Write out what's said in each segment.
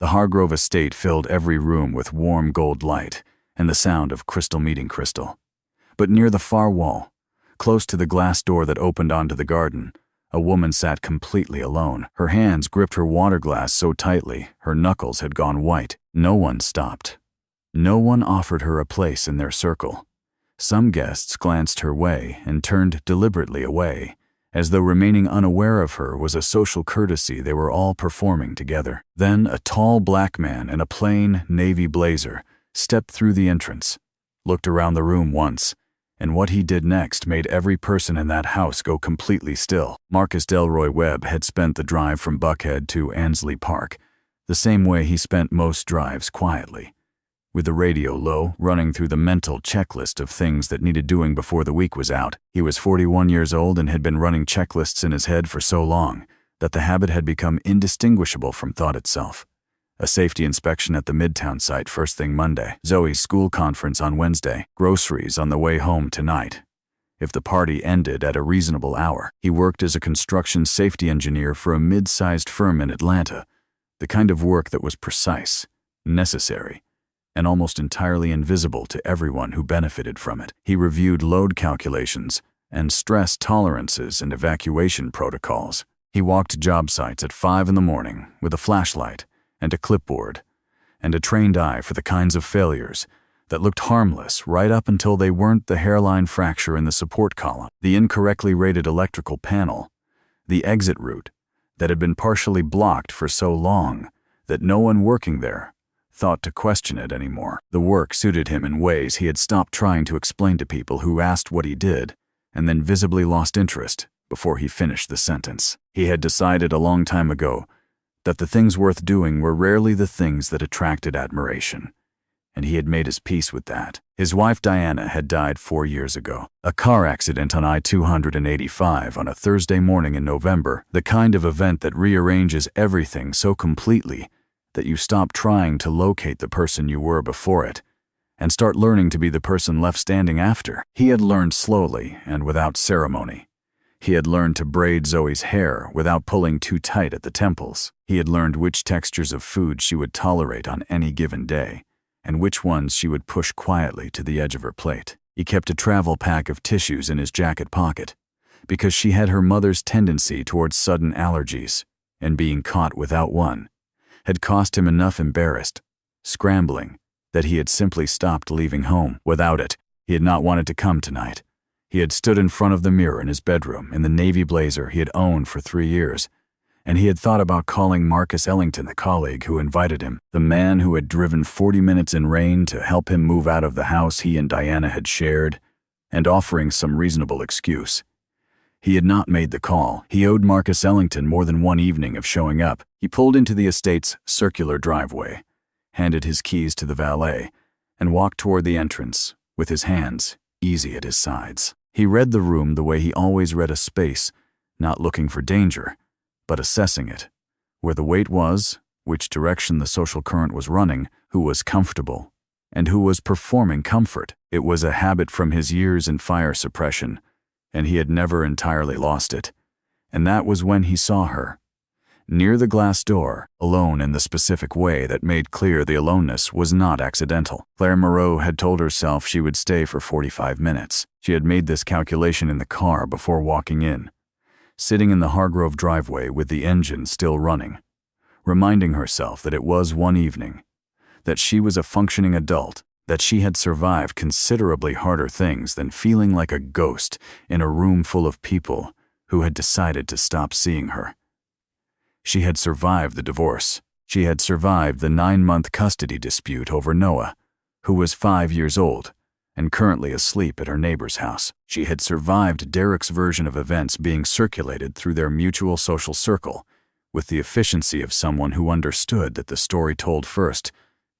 The Hargrove estate filled every room with warm gold light and the sound of crystal meeting crystal. But near the far wall, close to the glass door that opened onto the garden, a woman sat completely alone. Her hands gripped her water glass so tightly, her knuckles had gone white. No one stopped. No one offered her a place in their circle. Some guests glanced her way and turned deliberately away, as though remaining unaware of her was a social courtesy they were all performing together. Then a tall black man in a plain navy blazer stepped through the entrance, looked around the room once, and what he did next made every person in that house go completely still. Marcus Delroy Webb had spent the drive from Buckhead to Annesley Park the same way he spent most drives, quietly, with the radio low, running through the mental checklist of things that needed doing before the week was out. He was 41 years old and had been running checklists in his head for so long that the habit had become indistinguishable from thought itself. A safety inspection at the Midtown site first thing Monday, Zoe's school conference on Wednesday, groceries on the way home tonight. If the party ended at a reasonable hour, he worked as a construction safety engineer for a mid-sized firm in Atlanta, the kind of work that was precise, necessary, and almost entirely invisible to everyone who benefited from it. He reviewed load calculations and stress tolerances and evacuation protocols. He walked job sites at 5 in the morning with a flashlight and a clipboard, and a trained eye for the kinds of failures that looked harmless right up until they weren't: the hairline fracture in the support column, the incorrectly rated electrical panel, the exit route that had been partially blocked for so long that no one working there thought to question it anymore. The work suited him in ways he had stopped trying to explain to people who asked what he did and then visibly lost interest before he finished the sentence. He had decided a long time ago that the things worth doing were rarely the things that attracted admiration, and he had made his peace with that. His wife Diana had died 4 years ago. A car accident on I-285 on a Thursday morning in November, the kind of event that rearranges everything so completely that you stop trying to locate the person you were before it and start learning to be the person left standing after. He had learned slowly and without ceremony. He had learned to braid Zoe's hair without pulling too tight at the temples. He had learned which textures of food she would tolerate on any given day, and which ones she would push quietly to the edge of her plate. He kept a travel pack of tissues in his jacket pocket, because she had her mother's tendency towards sudden allergies, and being caught without one had cost him enough embarrassed, scrambling, that he had simply stopped leaving home. Without it, he had not wanted to come tonight. He had stood in front of the mirror in his bedroom in the navy blazer he had owned for 3 years, and he had thought about calling Marcus Ellington, the colleague who invited him, the man who had driven 40 minutes in rain to help him move out of the house he and Diana had shared, and offering some reasonable excuse. He had not made the call. He owed Marcus Ellington more than one evening of showing up. He pulled into the estate's circular driveway, handed his keys to the valet, and walked toward the entrance with his hands easy at his sides. He read the room the way he always read a space, not looking for danger, but assessing it, where the weight was, which direction the social current was running, who was comfortable, and who was performing comfort. It was a habit from his years in fire suppression, and he had never entirely lost it. And that was when he saw her, near the glass door, alone in the specific way that made clear the aloneness was not accidental. Claire Moreau had told herself she would stay for 45 minutes. She had made this calculation in the car before walking in, sitting in the Hargrove driveway with the engine still running, reminding herself that it was one evening, that she was a functioning adult, that she had survived considerably harder things than feeling like a ghost in a room full of people who had decided to stop seeing her. She had survived the divorce. She had survived the 9-month custody dispute over Noah, who was 5 years old and currently asleep at her neighbor's house. She had survived Derek's version of events being circulated through their mutual social circle with the efficiency of someone who understood that the story told first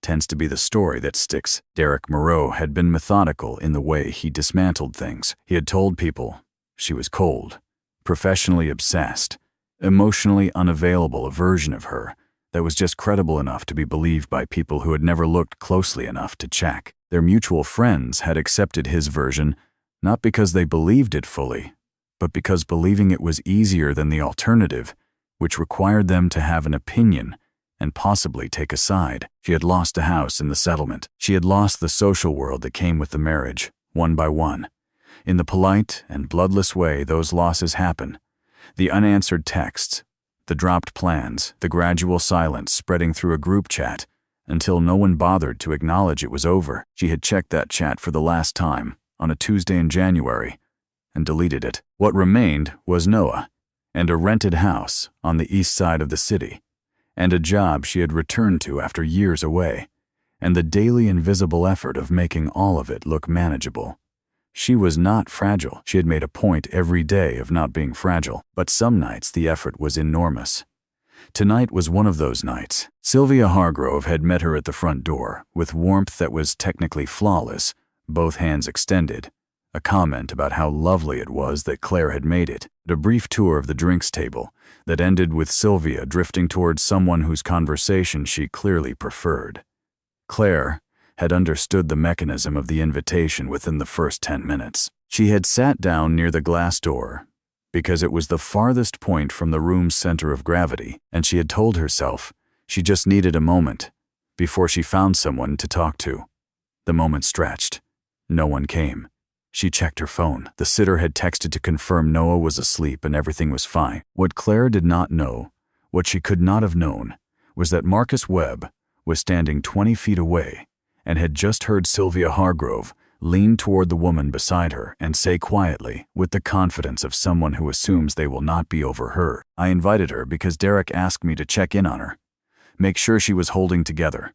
tends to be the story that sticks. Derek Moreau had been methodical in the way he dismantled things. He had told people she was cold, professionally obsessed, emotionally unavailable, a version of her that was just credible enough to be believed by people who had never looked closely enough to check. Their mutual friends had accepted his version not because they believed it fully, but because believing it was easier than the alternative, which required them to have an opinion and possibly take a side. She had lost a house in the settlement. She had lost the social world that came with the marriage, one by one. In the polite and bloodless way those losses happen, the unanswered texts, the dropped plans, the gradual silence spreading through a group chat until no one bothered to acknowledge it was over. She had checked that chat for the last time on a Tuesday in January and deleted it. What remained was Noah and a rented house on the east side of the city, and a job she had returned to after years away, and the daily invisible effort of making all of it look manageable. She was not fragile. She had made a point every day of not being fragile, but some nights the effort was enormous. Tonight was one of those nights. Sylvia Hargrove had met her at the front door, with warmth that was technically flawless, both hands extended, a comment about how lovely it was that Claire had made it, a brief tour of the drinks table that ended with Sylvia drifting towards someone whose conversation she clearly preferred. Claire had understood the mechanism of the invitation within the first 10 minutes. She had sat down near the glass door because it was the farthest point from the room's center of gravity, and she had told herself she just needed a moment before she found someone to talk to. The moment stretched. No one came. She checked her phone. The sitter had texted to confirm Noah was asleep and everything was fine. What Claire did not know, what she could not have known, was that Marcus Webb was standing 20 feet away and had just heard Sylvia Hargrove lean toward the woman beside her and say quietly, with the confidence of someone who assumes they will not be overheard, "I invited her because Derek asked me to check in on her, make sure she was holding together."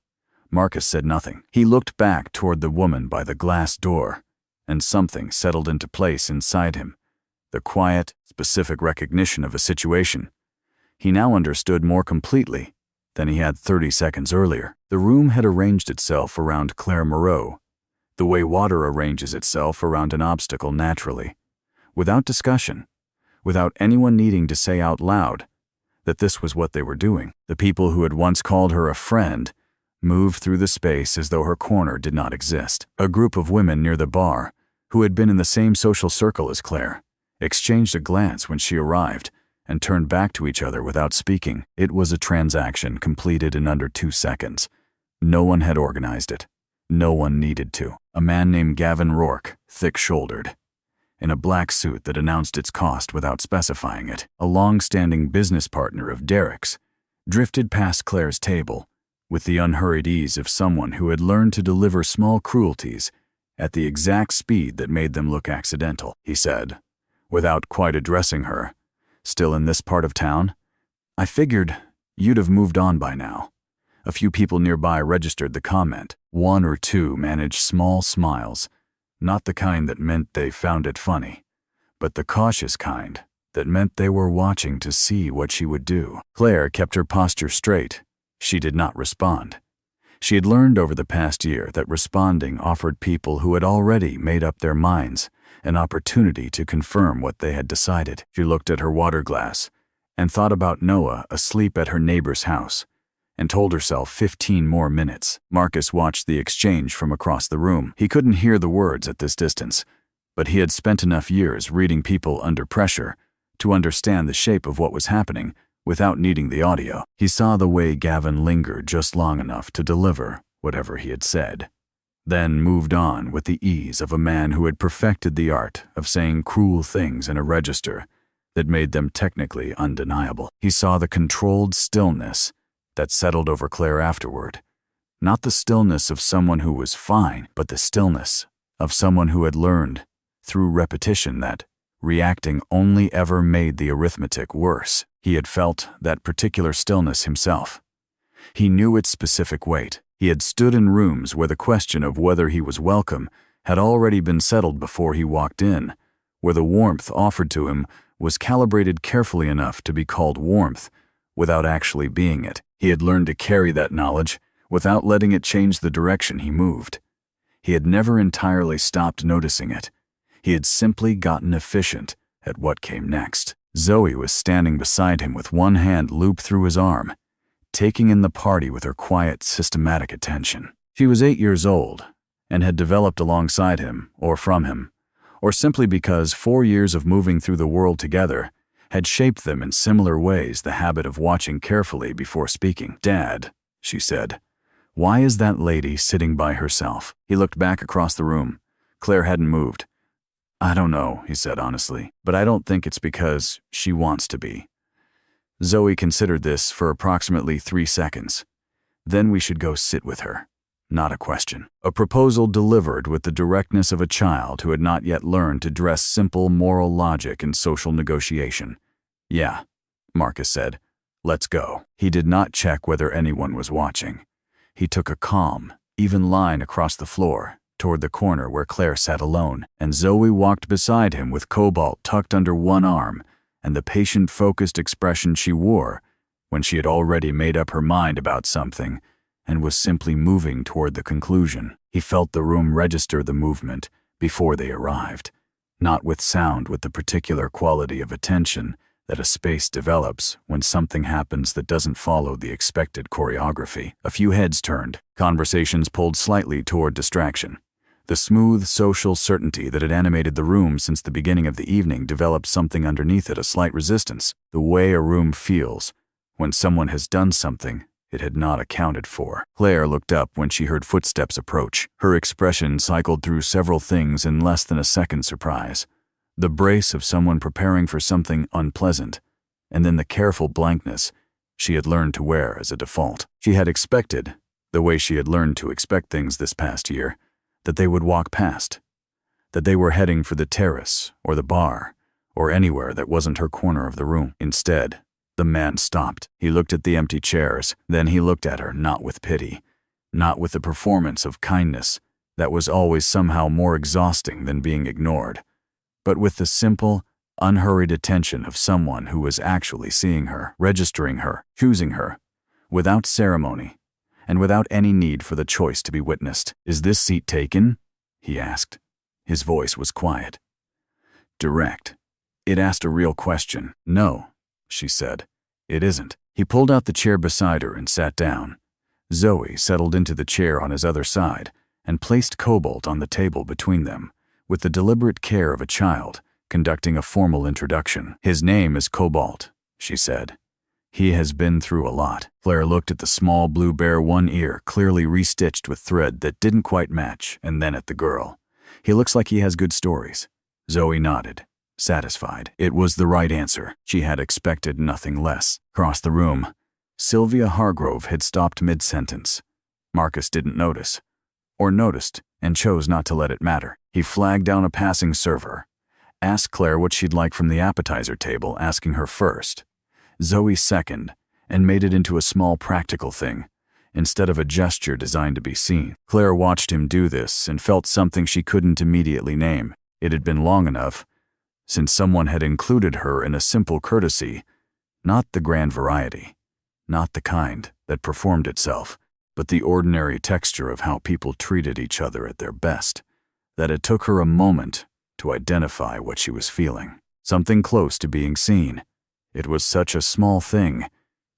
Marcus said nothing. He looked back toward the woman by the glass door, and something settled into place inside him. The quiet, specific recognition of a situation. He now understood more completely than he had 30 seconds earlier. The room had arranged itself around Claire Moreau, the way water arranges itself around an obstacle naturally, without discussion, without anyone needing to say out loud that this was what they were doing. The people who had once called her a friend moved through the space as though her corner did not exist. A group of women near the bar, who had been in the same social circle as Claire, exchanged a glance when she arrived and turned back to each other without speaking. It was a transaction completed in under 2 seconds. No one had organized it. No one needed to. A man named Gavin Rourke, thick-shouldered, in a black suit that announced its cost without specifying it, a long-standing business partner of Derek's, drifted past Claire's table with the unhurried ease of someone who had learned to deliver small cruelties at the exact speed that made them look accidental. He said, without quite addressing her, "Still in this part of town? I figured you'd have moved on by now." A few people nearby registered the comment. One or two managed small smiles, not the kind that meant they found it funny, but the cautious kind that meant they were watching to see what she would do. Claire kept her posture straight. She did not respond. She had learned over the past year that responding offered people who had already made up their minds an opportunity to confirm what they had decided. She looked at her water glass and thought about Noah asleep at her neighbor's house and told herself 15 more minutes. Marcus watched the exchange from across the room. He couldn't hear the words at this distance, but he had spent enough years reading people under pressure to understand the shape of what was happening without needing the audio. He saw the way Gavin lingered just long enough to deliver whatever he had said, then moved on with the ease of a man who had perfected the art of saying cruel things in a register that made them technically undeniable. He saw the controlled stillness that settled over Claire afterward. Not the stillness of someone who was fine, but the stillness of someone who had learned through repetition that reacting only ever made the arithmetic worse. He had felt that particular stillness himself. He knew its specific weight. He had stood in rooms where the question of whether he was welcome had already been settled before he walked in, where the warmth offered to him was calibrated carefully enough to be called warmth without actually being it. He had learned to carry that knowledge without letting it change the direction he moved. He had never entirely stopped noticing it. He had simply gotten efficient at what came next. Zoe was standing beside him with one hand looped through his arm, taking in the party with her quiet, systematic attention. She was 8 years old and had developed alongside him or from him, or simply because 4 years of moving through the world together had shaped them in similar ways, the habit of watching carefully before speaking. "Dad," she said, "why is that lady sitting by herself?" He looked back across the room. Claire hadn't moved. "I don't know," he said honestly, "but I don't think it's because she wants to be." Zoe considered this for approximately 3 seconds. "Then we should go sit with her." Not a question. A proposal delivered with the directness of a child who had not yet learned to dress simple moral logic in social negotiation. "Yeah," Marcus said. "Let's go." He did not check whether anyone was watching. He took a calm, even line across the floor, toward the corner where Claire sat alone, and Zoe walked beside him with Cobalt tucked under one arm and the patient, focused expression she wore when she had already made up her mind about something and was simply moving toward the conclusion. He felt the room register the movement before they arrived, not with sound, with the particular quality of attention that a space develops when something happens that doesn't follow the expected choreography. A few heads turned, conversations pulled slightly toward distraction. The smooth social certainty that had animated the room since the beginning of the evening developed something underneath it, a slight resistance, the way a room feels when someone has done something it had not accounted for. Claire looked up when she heard footsteps approach. Her expression cycled through several things in less than a second: surprise, the brace of someone preparing for something unpleasant, and then the careful blankness she had learned to wear as a default. She had expected, the way she had learned to expect things this past year, that they would walk past, that they were heading for the terrace or the bar or anywhere that wasn't her corner of the room. Instead, the man stopped. He looked at the empty chairs, then he looked at her, not with pity, not with the performance of kindness that was always somehow more exhausting than being ignored, but with the simple, unhurried attention of someone who was actually seeing her, registering her, choosing her, without ceremony, and without any need for the choice to be witnessed. "Is this seat taken?" he asked. His voice was quiet, direct. It asked a real question. "No," she said, "it isn't." He pulled out the chair beside her and sat down. Zoe settled into the chair on his other side and placed Cobalt on the table between them, with the deliberate care of a child conducting a formal introduction. "His name is Cobalt," she said. "He has been through a lot." Claire looked at the small blue bear, one ear clearly restitched with thread that didn't quite match, and then at the girl. "He looks like he has good stories." Zoe nodded, satisfied. It was the right answer. She had expected nothing less. Across the room, Sylvia Hargrove had stopped mid-sentence. Marcus didn't notice, or noticed and chose not to let it matter. He flagged down a passing server, asked Claire what she'd like from the appetizer table, asking her first, Zoe second, and made it into a small practical thing, instead of a gesture designed to be seen. Claire watched him do this and felt something she couldn't immediately name. It had been long enough since someone had included her in a simple courtesy, not the grand variety, not the kind that performed itself, but the ordinary texture of how people treated each other at their best, that it took her a moment to identify what she was feeling. Something close to being seen. It was such a small thing.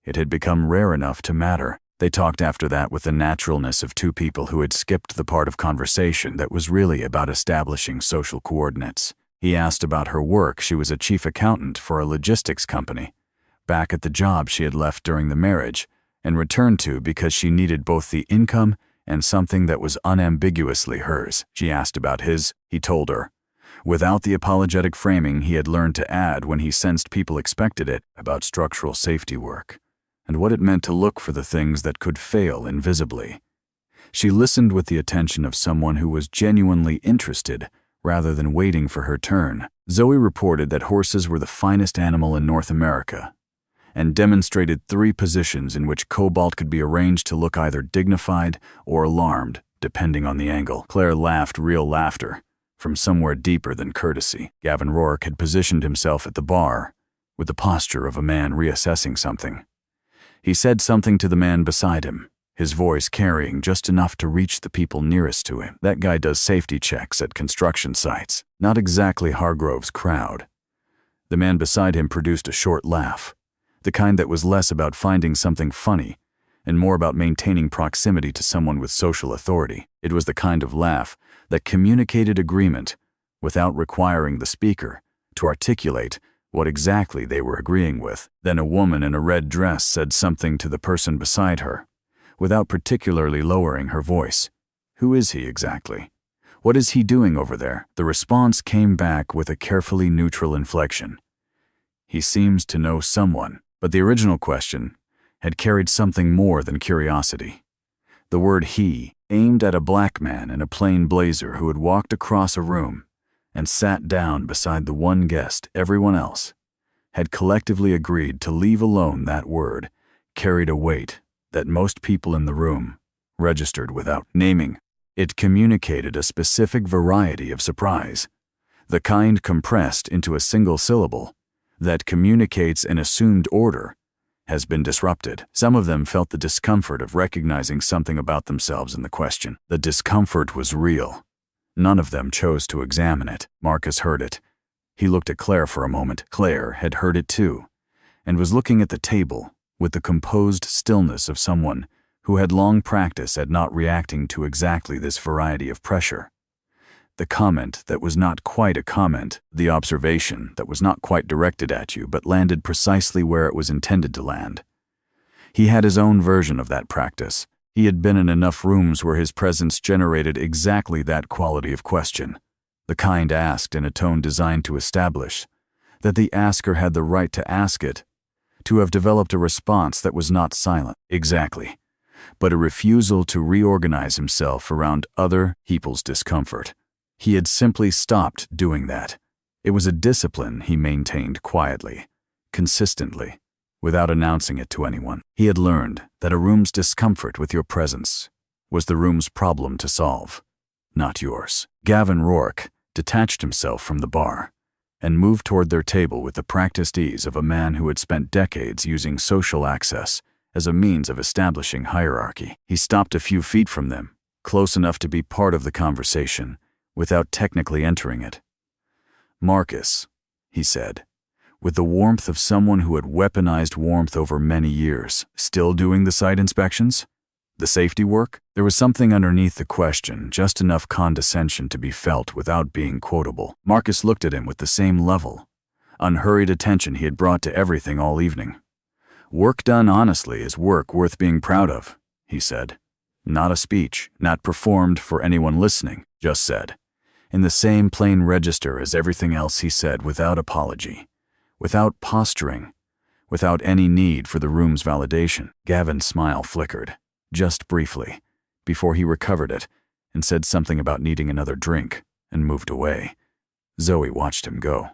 It had become rare enough to matter. They talked after that with the naturalness of two people who had skipped the part of conversation that was really about establishing social coordinates. He asked about her work. She was a chief accountant for a logistics company, back at the job she had left during the marriage and returned to because she needed both the income and something that was unambiguously hers. She asked about his. He told her, without the apologetic framing he had learned to add when he sensed people expected it, about structural safety work and what it meant to look for the things that could fail invisibly. She listened with the attention of someone who was genuinely interested rather than waiting for her turn. Zoe reported that horses were the finest animal in North America and demonstrated 3 positions in which Cobalt could be arranged to look either dignified or alarmed, depending on the angle. Claire laughed real laughter from somewhere deeper than courtesy. Gavin Rourke had positioned himself at the bar with the posture of a man reassessing something. He said something to the man beside him, his voice carrying just enough to reach the people nearest to him. That guy does safety checks at construction sites. Not exactly Hargrove's crowd. The man beside him produced a short laugh, the kind that was less about finding something funny and more about maintaining proximity to someone with social authority. It was the kind of laugh that communicated agreement without requiring the speaker to articulate what exactly they were agreeing with. Then a woman in a red dress said something to the person beside her, without particularly lowering her voice. Who is he exactly? What is he doing over there? The response came back with a carefully neutral inflection. He seems to know someone, but the original question had carried something more than curiosity. The word he aimed at a black man in a plain blazer who had walked across a room and sat down beside the one guest everyone else had collectively agreed to leave alone. That word carried a weight that most people in the room registered without naming. It communicated a specific variety of surprise, the kind compressed into a single syllable that communicates an assumed order has been disrupted. Some of them felt the discomfort of recognizing something about themselves in the question. The discomfort was real. None of them chose to examine it. Marcus heard it. He looked at Claire for a moment. Claire had heard it too, and was looking at the table with the composed stillness of someone who had long practice at not reacting to exactly this variety of pressure. The comment that was not quite a comment, the observation that was not quite directed at you but landed precisely where it was intended to land. He had his own version of that practice. He had been in enough rooms where his presence generated exactly that quality of question, the kind asked in a tone designed to establish that the asker had the right to ask it, to have developed a response that was not silent, exactly, but a refusal to reorganize himself around other people's discomfort. He had simply stopped doing that. It was a discipline he maintained quietly, consistently, without announcing it to anyone. He had learned that a room's discomfort with your presence was the room's problem to solve, not yours. Gavin Rourke detached himself from the bar and moved toward their table with the practiced ease of a man who had spent decades using social access as a means of establishing hierarchy. He stopped a few feet from them, close enough to be part of the conversation, without technically entering it. "Marcus," he said, with the warmth of someone who had weaponized warmth over many years, "still doing the site inspections? The safety work?" There was something underneath the question, just enough condescension to be felt without being quotable. Marcus looked at him with the same level, unhurried attention he had brought to everything all evening. "Work done honestly is work worth being proud of," he said. Not a speech, not performed for anyone listening, just said, in the same plain register as everything else he said, without apology, without posturing, without any need for the room's validation. Gavin's smile flickered, just briefly, before he recovered it and said something about needing another drink and moved away. Zoe watched him go.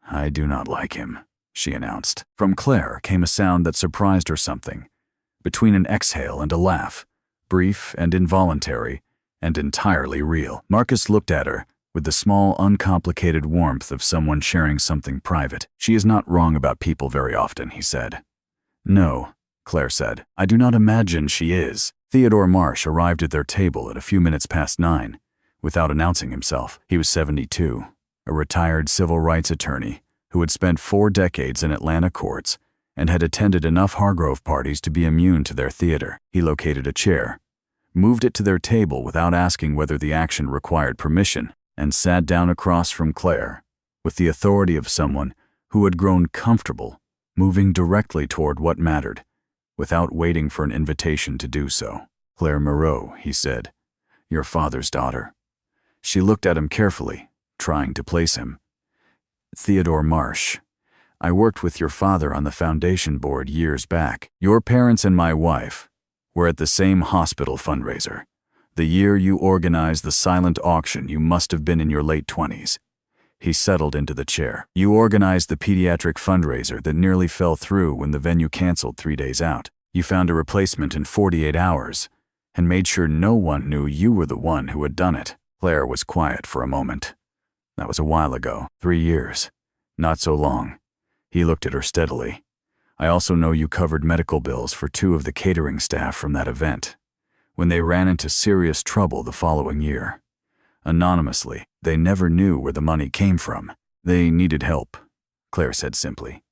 "I do not like him," she announced. From Claire came a sound that surprised her something, between an exhale and a laugh, brief and involuntary and entirely real. Marcus looked at her with the small, uncomplicated warmth of someone sharing something private. "She is not wrong about people very often," he said. "No," Claire said. "I do not imagine she is." Theodore Marsh arrived at their table at a few minutes past 9, without announcing himself. He was 72, a retired civil rights attorney who had spent 4 decades in Atlanta courts and had attended enough Hargrove parties to be immune to their theater. He located a chair, moved it to their table without asking whether the action required permission, and sat down across from Claire, with the authority of someone who had grown comfortable moving directly toward what mattered, without waiting for an invitation to do so. "Claire Moreau," he said, "your father's daughter." She looked at him carefully, trying to place him. "Theodore Marsh. I worked with your father on the foundation board years back. Your parents and my wife were at the same hospital fundraiser. The year you organized the silent auction, you must have been in your late 20s. He settled into the chair. "You organized the pediatric fundraiser that nearly fell through when the venue canceled 3 days out. You found a replacement in 48 hours and made sure no one knew you were the one who had done it." Claire was quiet for a moment. "That was a while ago. 3 years. Not so long." He looked at her steadily. "I also know you covered medical bills for 2 of the catering staff from that event, when they ran into serious trouble the following year. Anonymously, they never knew where the money came from. They needed help," Claire said simply.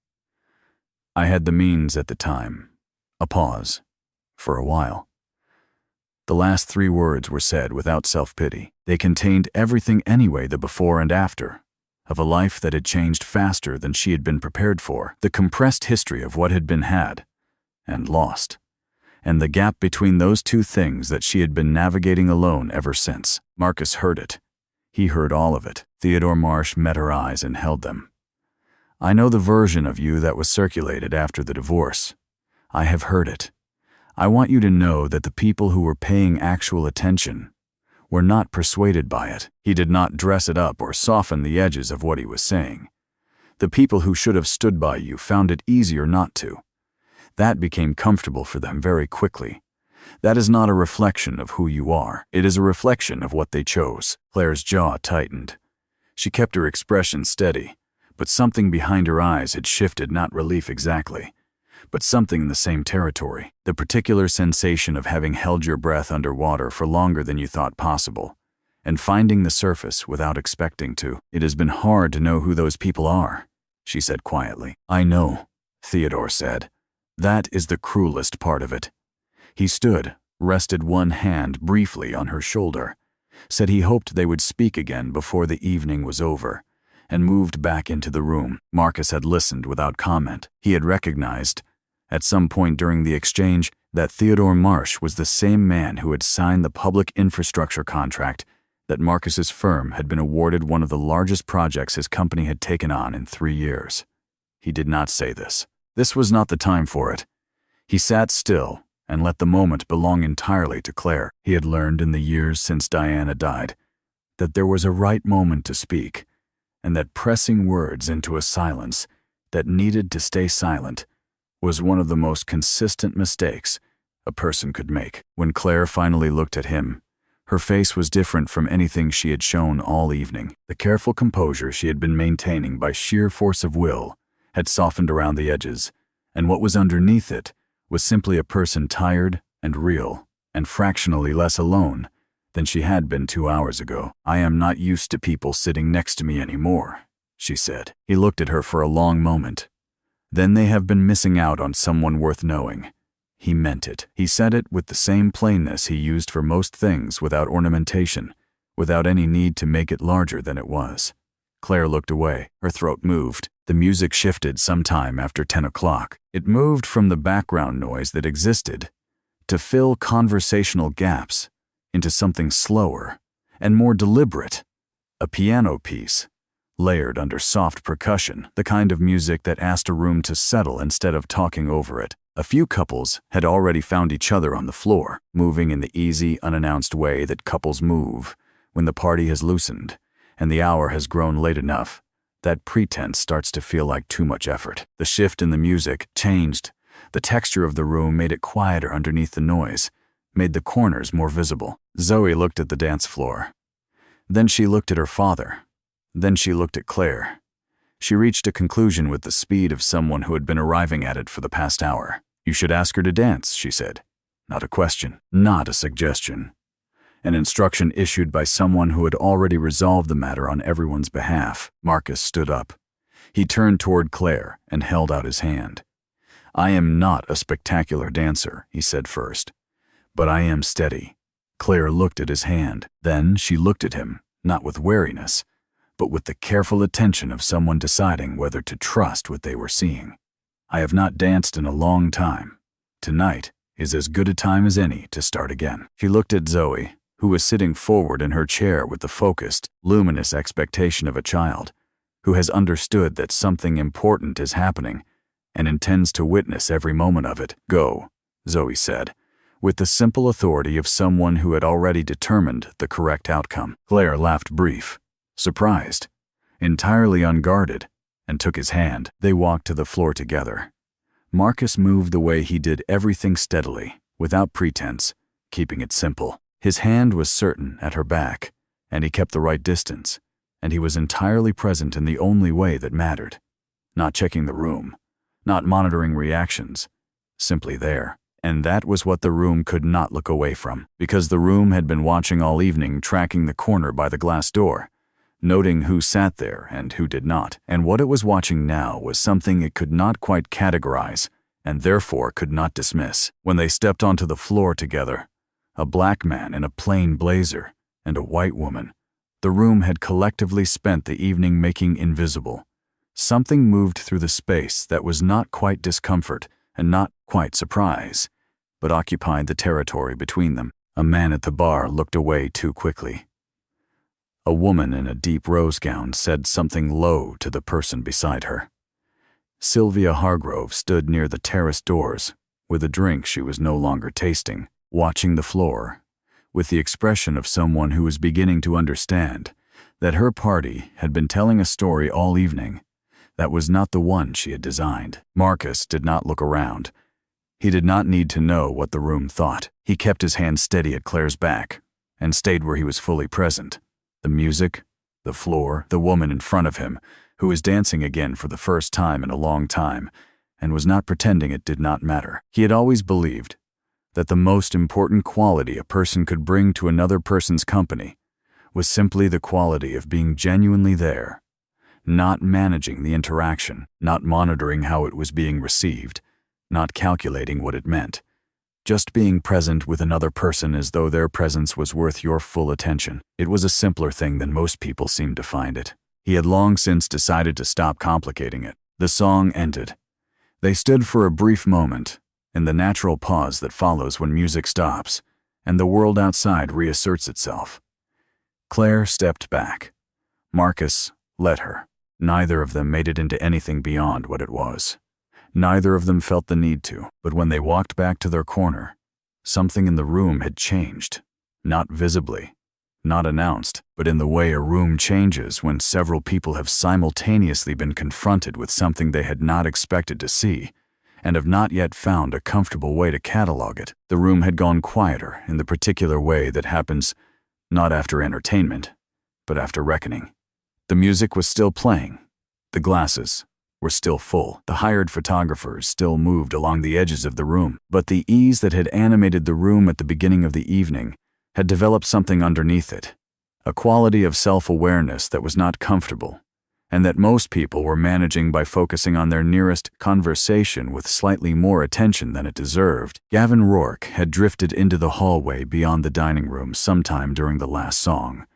"I had the means at the time." A pause. For a while. The last 3 words were said without self-pity. They contained everything anyway, the before and after. of a life that had changed faster than she had been prepared for, the compressed history of what had been had and lost, and the gap between those two things that she had been navigating alone ever since. Marcus heard it. He heard all of it. Theodore Marsh met her eyes and held them. "I know the version of you that was circulated after the divorce. I have heard it. I want you to know that the people who were paying actual attention were not persuaded by it." He did not dress it up or soften the edges of what he was saying. "The people who should have stood by you found it easier not to. That became comfortable for them very quickly. That is not a reflection of who you are. It is a reflection of what they chose." Claire's jaw tightened. She kept her expression steady, but something behind her eyes had shifted, not relief exactly, but something in the same territory. The particular sensation of having held your breath underwater for longer than you thought possible, and finding the surface without expecting to. "It has been hard to know who those people are," she said quietly. "I know," Theodore said. "That is the cruelest part of it." He stood, rested one hand briefly on her shoulder, said he hoped they would speak again before the evening was over, and moved back into the room. Marcus had listened without comment. He had recognized, at some point during the exchange, that Theodore Marsh was the same man who had signed the public infrastructure contract, that Marcus's firm had been awarded one of the largest projects his company had taken on in 3 years. He did not say this. This was not the time for it. He sat still and let the moment belong entirely to Claire. He had learned in the years since Diana died that there was a right moment to speak, and that pressing words into a silence that needed to stay silent was one of the most consistent mistakes a person could make. When Claire finally looked at him, her face was different from anything she had shown all evening. The careful composure she had been maintaining by sheer force of will had softened around the edges, and what was underneath it was simply a person tired and real, and fractionally less alone than she had been 2 hours ago. "I am not used to people sitting next to me anymore," she said. He looked at her for a long moment. "Then they have been missing out on someone worth knowing." He meant it. He said it with the same plainness he used for most things, without ornamentation, without any need to make it larger than it was. Claire looked away. Her throat moved. The music shifted sometime after 10 o'clock. It moved from the background noise that existed to fill conversational gaps into something slower and more deliberate, a piano piece, layered under soft percussion, the kind of music that asked a room to settle instead of talking over it. A few couples had already found each other on the floor, moving in the easy, unannounced way that couples move when the party has loosened and the hour has grown late enough that pretense starts to feel like too much effort. The shift in the music changed. The texture of the room made it quieter underneath the noise, made the corners more visible. Zoe looked at the dance floor. Then she looked at her father. Then she looked at Claire. She reached a conclusion with the speed of someone who had been arriving at it for the past hour. "You should ask her to dance," she said. Not a question, not a suggestion. An instruction issued by someone who had already resolved the matter on everyone's behalf. Marcus stood up. He turned toward Claire and held out his hand. "I am not a spectacular dancer," he said first, "but I am steady." Claire looked at his hand. Then she looked at him, not with wariness, but with the careful attention of someone deciding whether to trust what they were seeing. "I have not danced in a long time. Tonight is as good a time as any to start again." She looked at Zoe, who was sitting forward in her chair with the focused, luminous expectation of a child who has understood that something important is happening and intends to witness every moment of it. "Go," Zoe said, with the simple authority of someone who had already determined the correct outcome. Claire laughed brief, surprised, entirely unguarded, and took his hand. They walked to the floor together. Marcus moved the way he did everything steadily, without pretense, keeping it simple. His hand was certain at her back, and he kept the right distance, and he was entirely present in the only way that mattered. Not checking the room, not monitoring reactions, simply there. And that was what the room could not look away from, because the room had been watching all evening, tracking the corner by the glass door, noting who sat there and who did not. And what it was watching now was something it could not quite categorize, and therefore could not dismiss. When they stepped onto the floor together, a black man in a plain blazer and a white woman, the room had collectively spent the evening making invisible. Something moved through the space that was not quite discomfort and not quite surprise, but occupied the territory between them. A man at the bar looked away too quickly. A woman in a deep rose gown said something low to the person beside her. Sylvia Hargrove stood near the terrace doors, with a drink she was no longer tasting, watching the floor, with the expression of someone who was beginning to understand that her party had been telling a story all evening that was not the one she had designed. Marcus did not look around. He did not need to know what the room thought. He kept his hand steady at Claire's back and stayed where he was fully present. The music, the floor, the woman in front of him, who was dancing again for the first time in a long time, and was not pretending it did not matter. He had always believed that the most important quality a person could bring to another person's company was simply the quality of being genuinely there, not managing the interaction, not monitoring how it was being received, not calculating what it meant. Just being present with another person as though their presence was worth your full attention. It was a simpler thing than most people seemed to find it. He had long since decided to stop complicating it. The song ended. They stood for a brief moment, in the natural pause that follows when music stops, and the world outside reasserts itself. Claire stepped back. Marcus let her. Neither of them made it into anything beyond what it was. Neither of them felt the need to, but when they walked back to their corner, something in the room had changed. Not visibly, not announced, but in the way a room changes when several people have simultaneously been confronted with something they had not expected to see, and have not yet found a comfortable way to catalog it. The room had gone quieter in the particular way that happens not after entertainment, but after reckoning. The music was still playing. The glasses were still full. The hired photographers still moved along the edges of the room, but the ease that had animated the room at the beginning of the evening had developed something underneath it, a quality of self-awareness that was not comfortable, and that most people were managing by focusing on their nearest conversation with slightly more attention than it deserved. Gavin Rourke had drifted into the hallway beyond the dining room sometime during the last song.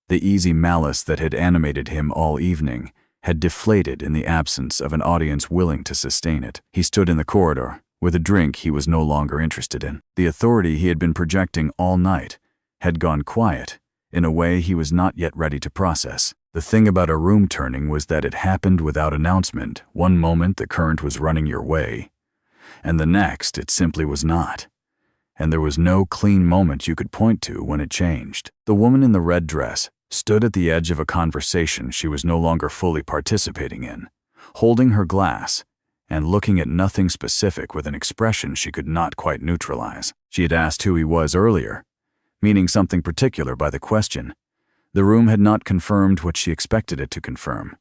The easy malice that had animated him all evening had deflated in the absence of an audience willing to sustain it. He stood in the corridor with a drink he was no longer interested in. The authority he had been projecting all night had gone quiet in a way he was not yet ready to process. The thing about a room turning was that it happened without announcement. One moment the current was running your way, and the next it simply was not. And there was no clean moment you could point to when it changed. The woman in the red dress stood at the edge of a conversation she was no longer fully participating in, holding her glass and looking at nothing specific with an expression she could not quite neutralize. She had asked who he was earlier, meaning something particular by the question. The room had not confirmed what she expected it to confirm.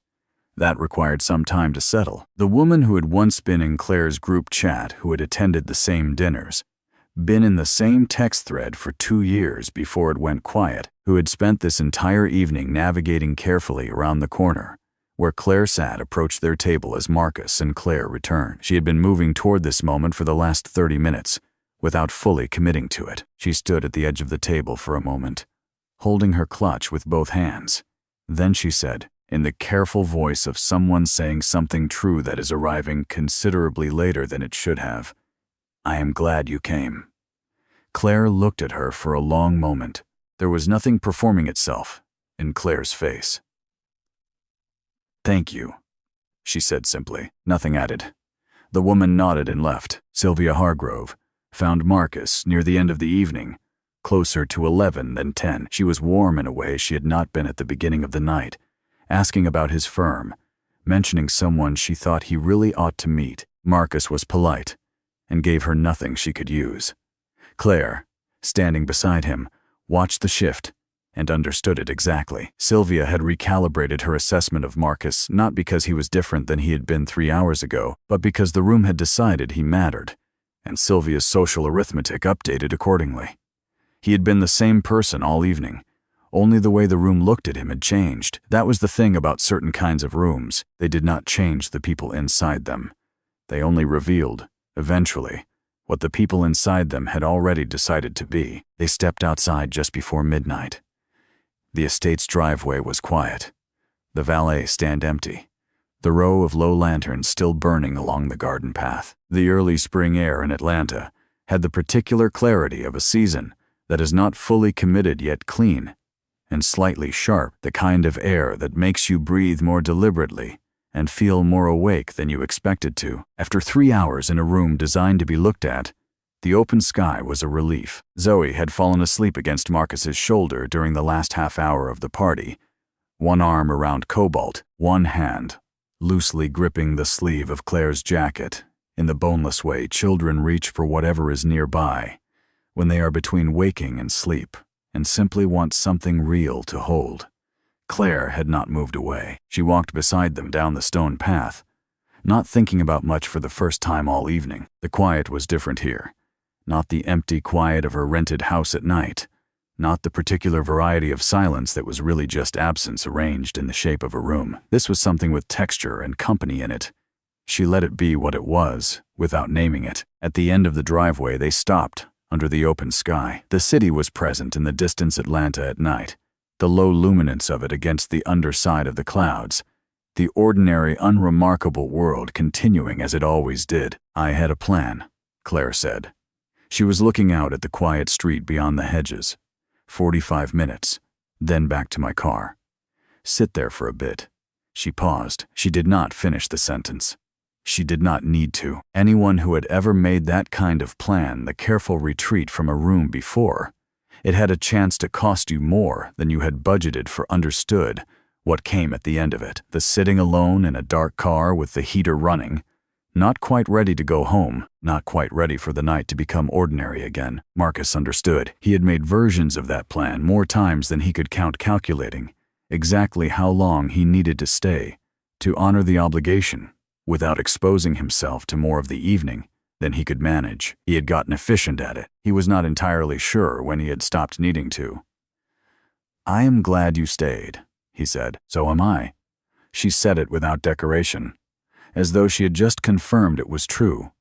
That required some time to settle. The woman who had once been in Claire's group chat, who had attended the same dinners, been in the same text thread for 2 years before it went quiet, who had spent this entire evening navigating carefully around the corner, where Claire sat, approached their table as Marcus and Claire returned. She had been moving toward this moment for the last 30 minutes, without fully committing to it. She stood at the edge of the table for a moment, holding her clutch with both hands. Then she said, in the careful voice of someone saying something true that is arriving considerably later than it should have, "I am glad you came." Claire looked at her for a long moment. There was nothing performing itself in Claire's face. "Thank you," she said simply, nothing added. The woman nodded and left. Sylvia Hargrove found Marcus near the end of the evening, closer to 11 than 10. She was warm in a way she had not been at the beginning of the night, asking about his firm, mentioning someone she thought he really ought to meet. Marcus was polite and gave her nothing she could use. Claire, standing beside him, watched the shift and understood it exactly. Sylvia had recalibrated her assessment of Marcus not because he was different than he had been 3 hours ago, but because the room had decided he mattered, and Sylvia's social arithmetic updated accordingly. He had been the same person all evening, only the way the room looked at him had changed. That was the thing about certain kinds of rooms. They did not change the people inside them. They only revealed, eventually, what the people inside them had already decided to be. They stepped outside just before midnight. The estate's driveway was quiet. The valet stand empty. The row of low lanterns still burning along the garden path. The early spring air in Atlanta had the particular clarity of a season that is not fully committed yet clean, and slightly sharp, the kind of air that makes you breathe more deliberately and feel more awake than you expected to. After 3 hours in a room designed to be looked at, the open sky was a relief. Zoe had fallen asleep against Marcus's shoulder during the last half hour of the party, one arm around Cobalt, one hand loosely gripping the sleeve of Claire's jacket, in the boneless way children reach for whatever is nearby when they are between waking and sleep and simply want something real to hold. Claire had not moved away. She walked beside them down the stone path, not thinking about much for the first time all evening. The quiet was different here. Not the empty quiet of her rented house at night. Not the particular variety of silence that was really just absence arranged in the shape of a room. This was something with texture and company in it. She let it be what it was, without naming it. At the end of the driveway, they stopped, under the open sky. The city was present in the distant Atlanta at night, the low luminance of it against the underside of the clouds, the ordinary, unremarkable world continuing as it always did. "I had a plan," Claire said. She was looking out at the quiet street beyond the hedges. 45 minutes, then back to my car. Sit there for a bit. She paused. She did not finish the sentence. She did not need to. Anyone who had ever made that kind of plan, the careful retreat from a room before, it had a chance to cost you more than you had budgeted for, understood what came at the end of it. The sitting alone in a dark car with the heater running, not quite ready to go home, not quite ready for the night to become ordinary again. Marcus understood. He had made versions of that plan more times than he could count, calculating exactly how long he needed to stay to honor the obligation without exposing himself to more of the evening than he could manage. He had gotten efficient at it. He was not entirely sure when he had stopped needing to. "I am glad you stayed," he said. "So am I." She said it without decoration, as though she had just confirmed it was true,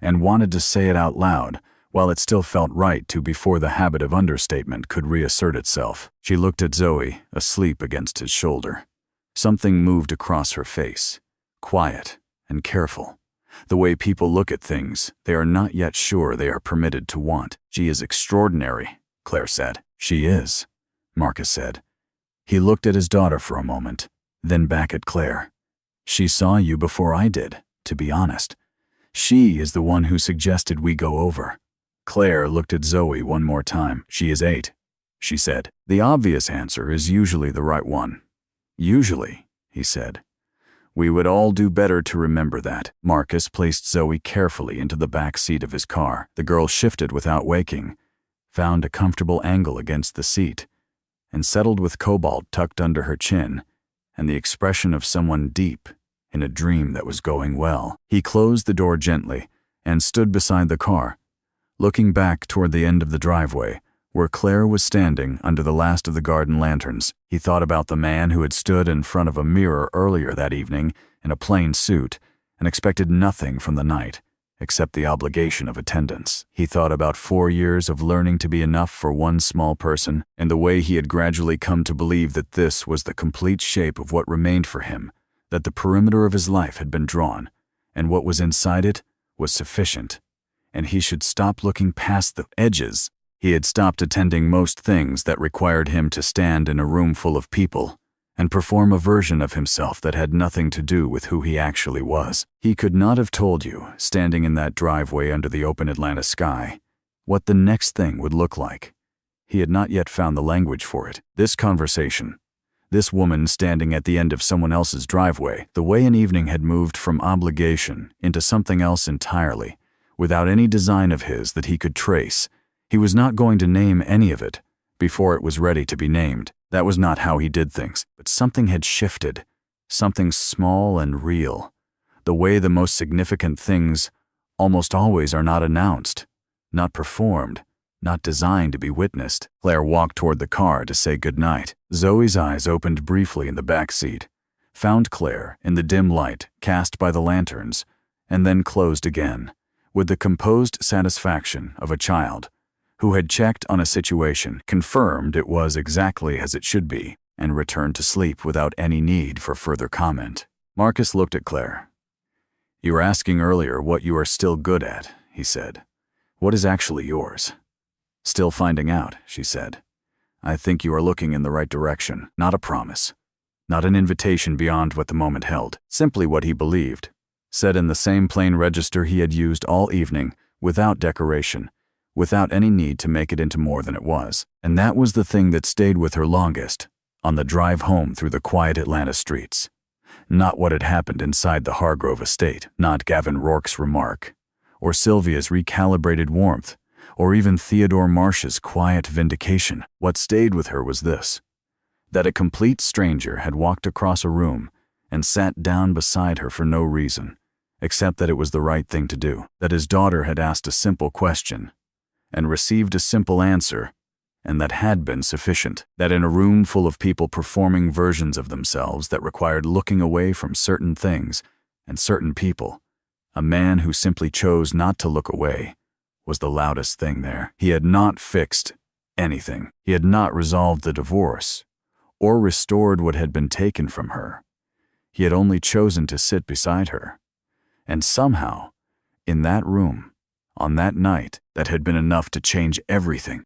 and wanted to say it out loud, while it still felt right to before the habit of understatement could reassert itself. She looked at Zoe, asleep against his shoulder. Something moved across her face, quiet and careful. The way people look at things they are not yet sure they are permitted to want. "She is extraordinary," Claire said. "She is," Marcus said. He looked at his daughter for a moment, then back at Claire. "She saw you before I did, to be honest. She is the one who suggested we go over." Claire looked at Zoe one more time. "She is 8, she said. "The obvious answer is usually the right one." "Usually," he said. "We would all do better to remember that." Marcus placed Zoe carefully into the back seat of his car. The girl shifted without waking, found a comfortable angle against the seat, and settled with Cobalt tucked under her chin and the expression of someone deep in a dream that was going well. He closed the door gently and stood beside the car, looking back toward the end of the driveway, where Claire was standing under the last of the garden lanterns. He thought about the man who had stood in front of a mirror earlier that evening in a plain suit and expected nothing from the night except the obligation of attendance. He thought about 4 years of learning to be enough for one small person, and the way he had gradually come to believe that this was the complete shape of what remained for him, that the perimeter of his life had been drawn, and what was inside it was sufficient, and he should stop looking past the edges. He had stopped attending most things that required him to stand in a room full of people and perform a version of himself that had nothing to do with who he actually was. He could not have told you, standing in that driveway under the open Atlanta sky, what the next thing would look like. He had not yet found the language for it. This conversation, this woman standing at the end of someone else's driveway, the way an evening had moved from obligation into something else entirely, without any design of his that he could trace. He was not going to name any of it before it was ready to be named. That was not how he did things. But something had shifted, something small and real, the way the most significant things almost always are not announced, not performed, not designed to be witnessed. Claire walked toward the car to say goodnight. Zoe's eyes opened briefly in the back seat, found Claire in the dim light cast by the lanterns, and then closed again, with the composed satisfaction of a child who had checked on a situation, confirmed it was exactly as it should be, and returned to sleep without any need for further comment. Marcus looked at Claire. "You were asking earlier what you are still good at," he said. "What is actually yours?" "Still finding out," she said. "I think you are looking in the right direction, not a promise. Not an invitation beyond what the moment held, simply what he believed, said in the same plain register he had used all evening, without decoration, without any need to make it into more than it was. And that was the thing that stayed with her longest, on the drive home through the quiet Atlanta streets. Not what had happened inside the Hargrove estate, not Gavin Rourke's remark, or Sylvia's recalibrated warmth, or even Theodore Marsh's quiet vindication. What stayed with her was this: that a complete stranger had walked across a room and sat down beside her for no reason, except that it was the right thing to do. That his daughter had asked a simple question and received a simple answer, and that had been sufficient. That in a room full of people performing versions of themselves that required looking away from certain things and certain people, a man who simply chose not to look away was the loudest thing there. He had not fixed anything. He had not resolved the divorce or restored what had been taken from her. He had only chosen to sit beside her. And somehow, in that room, on that night, that had been enough to change everything.